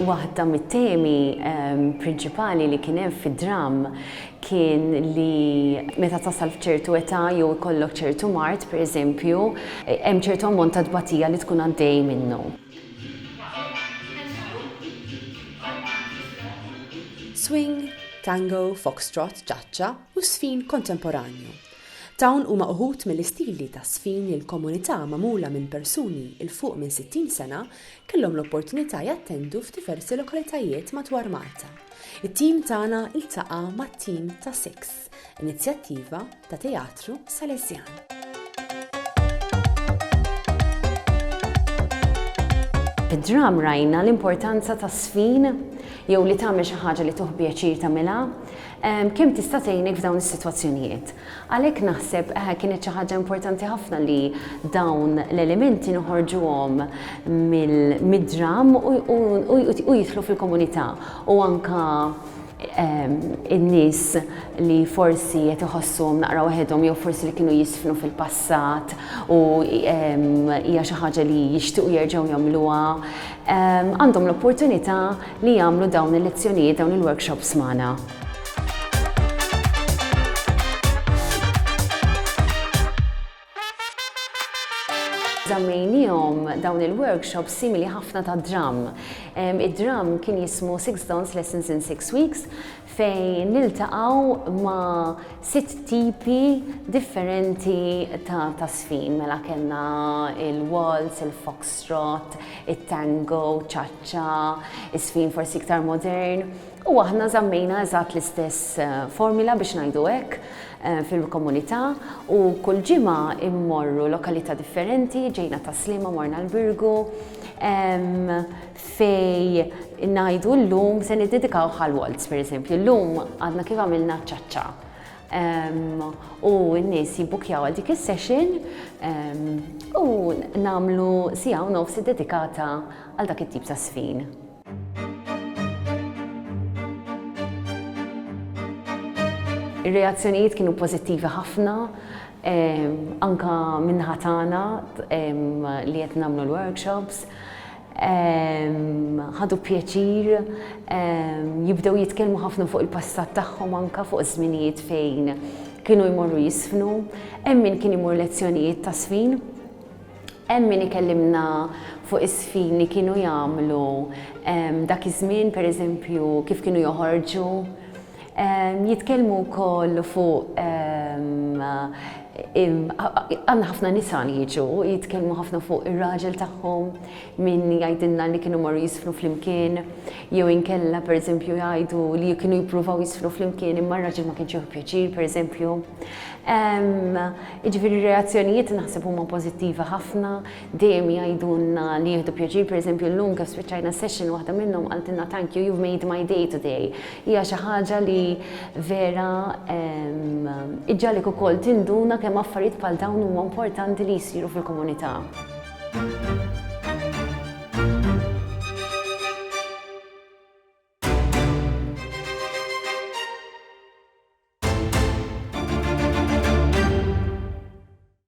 Waħda mit-temi prinċipali li kien hemm fid-dram kien li meta tasal f'ċertu età jew ikollok ċertu mart, pereżempju, hemm ċertu ammont ta' tbatija li tkun għaddej minnu. Swing, tango, foxtrot, ċaċċa u sfin kontemporanju. Dawn huma uħud mill-istili ta' sfin li l-komunità magħmula minn persuni il fuq minn 60 sena kellhom l-opportunità jattendu f'diversi lokalitajiet madwar Malta. It-tim tagħna iltaqa' mat-tim ta' Six, inizjattiva ta' teatru Salesjan. Fid-dram rajna l-importanza ta' sfin jew li tagħmel xi ħaġa li tuħ pjaċir tagħmilha, kemm tista' tgħinek f'dawn is-sitwazzjonijiet. Għalhekk naħseb kienet xi ħaġa importanti ħafna li dawn l-elementi noħorġuhom mid-dram u jidħlu fil-komunità u anke in-nies li forsi qed iħossuhom naqra waħedhom jew forsi li kienu jisfnu fil-passat u hija xi ħaġa li jixtiequ jerġgħu jagħmluha, għandhom l-opportunità li jagħmlu dawn il-lezzjonijiet, dawn il-workshops magħna. Żammejniehom dawn il-workshops simili ħafna ta' dram. Id-dram kien jismu 6 Dance Lessons in 6 Weeks fejn niltaqgħu ma' 6 tipi differenti ta' sfin. Mela kellna il-waltz, il-foxtrot, it-tango, ċaċċa, is-sfin forsi iktar modern. U aħna żammejna eżatt l-istess formula biex ngħidu hekk fil-komunità u kull ġimgħa immorru lokalità differenti, ġejna ta' Sliema morna l-Birgu fej ngħidu llum se niddedikaw għall-waltz pereżempju. Llum għadna kif għamilna ċaċċa u n-nies jibbukjaw għal dik is-session u nagħmlu siegħa u nofs dedikata għal dak it-tip ta' sfin. Ir-reazzjonijiet kienu pożittivi ħafna, anka min-naħa tagħna li qed nagħmlu l-workshops. Ħadu pjaċir, jibdew jitkellmu ħafna fuq il-passat tagħhom anka fuq żminijiet fejn kienu jmorru jisfnu, hemm min kien imur lezzjonijiet ta' sfin, hemm min ikellimna fuq is-sfin li kienu jagħmlu dak iż-żmien pereżempju kif kienu joħorġu. Jitkellmu wkoll fuq għandna ħafna nisa li jiġu, jitkellmu ħafna fuq ir-raġel tagħhom min jgħidilna li kienu marru jisfnu flimkien, jew inkella pereżempju jgħidu li kienu jippruvaw jisfnu flimkien imma r-raġel ma kienx jieħu pjaċir pereżempju. Jiġifieri r-reazzjonijiet naħseb huma pożittivi ħafna, dejjem jgħidulna li jieħdu pjaċir pereżempju llum kif spiċċajna session waħda minnhom qaltilna thank you, you've made my day today. Hija xi ħaġa li vera iġġalek ukoll tinduna kemm affarijiet bħal dawn huma importanti li jsiru fil-komunità.